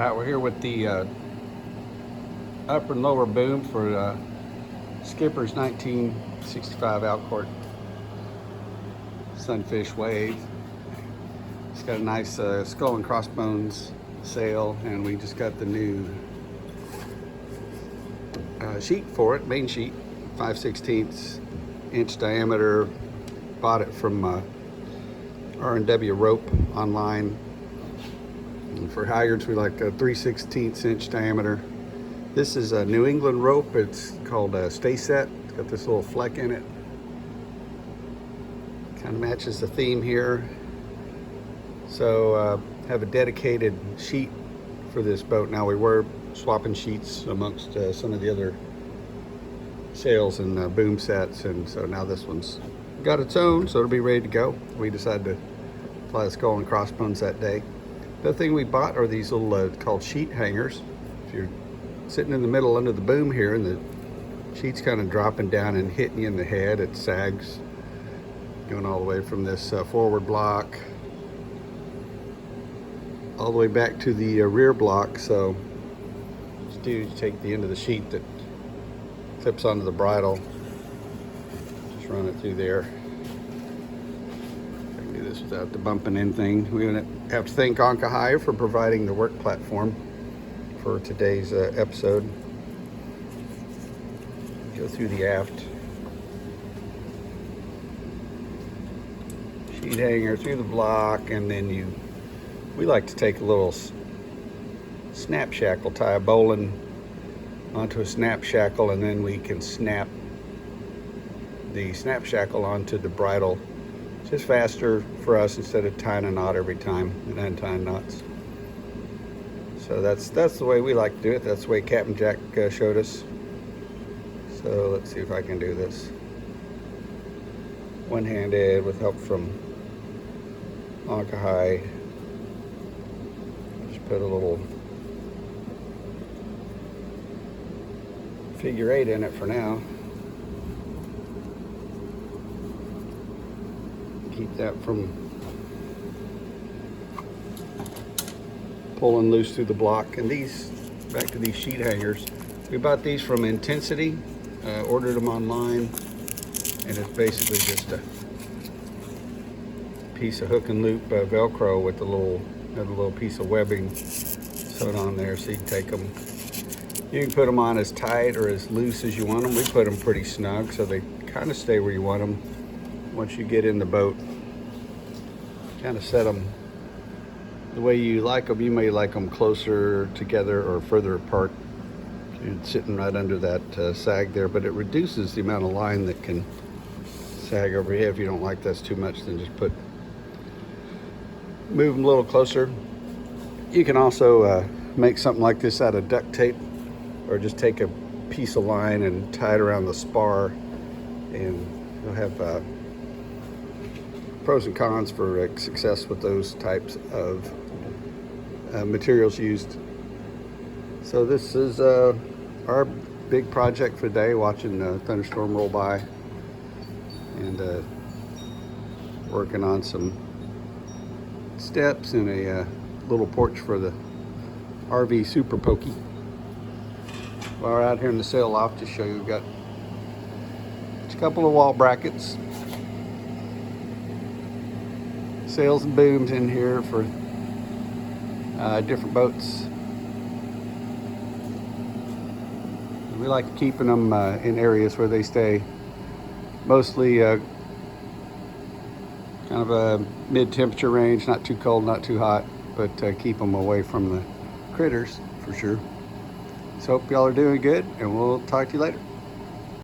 Right, we're here with the upper and lower boom for Skipper's 1965 Outcourt Sunfish wave. It's got a nice skull and crossbones sail, and we just got the new sheet for it, main sheet, 5/16 inch diameter. Bought it from R&W Rope online. And for halyards, we like a 3/16 inch diameter. This is a New England rope. It's called Stay Set. It's got this little fleck in it. Kind of matches the theme here. So have a dedicated sheet for this boat. Now we were swapping sheets amongst some of the other sails and boom sets, and so now this one's got its own, so it'll be ready to go. We decided to fly the skull and crossbones that day. The other thing we bought are these little called sheet hangers. If you're sitting in the middle under the boom here and the sheet's kind of dropping down and hitting you in the head, it sags, going all the way from this forward block all the way back to the rear block. So what you do is you take the end of the sheet that clips onto the bridle, just run it through there. I can do this without the bumping in thing. We have to thank Anka High for providing the work platform for today's episode. Go through the aft sheet hanger through the block, and then we like to take a little snap shackle, tie a bowline onto a snap shackle, and then we can snap the snap shackle onto the bridle. It's just faster for us instead of tying a knot every time and untying knots. So that's the way we like to do it. That's the way Captain Jack showed us. So let's see if I can do this one-handed with help from Anka High. Just put a little figure 8 in it for now. Keep that from pulling loose through the block. And these, back to these sheet hangers, we bought these from Intensity, ordered them online, and it's basically just a piece of hook and loop Velcro with a little piece of webbing sewed on there, so you can take them. You can put them on as tight or as loose as you want them. We put them pretty snug so they kind of stay where you want them. Once you get in the boat, kind of set them the way you like them. You may like them closer together or further apart. You're sitting right under that sag there, but it reduces the amount of line that can sag over here. If you don't like that's too much, then just move them a little closer. You can also make something like this out of duct tape, or just take a piece of line and tie it around the spar, and you'll have pros and cons for success with those types of materials used. So this is our big project for the day, watching the thunderstorm roll by and working on some steps and a little porch for the RV Super Pokey. While we're out here in the sail loft, to show you, we've got a couple of wall brackets, sails and booms in here for different boats. We like keeping them in areas where they stay mostly kind of a mid-temperature range, not too cold, not too hot, but keep them away from the critters for sure. So hope y'all are doing good, and we'll talk to you later.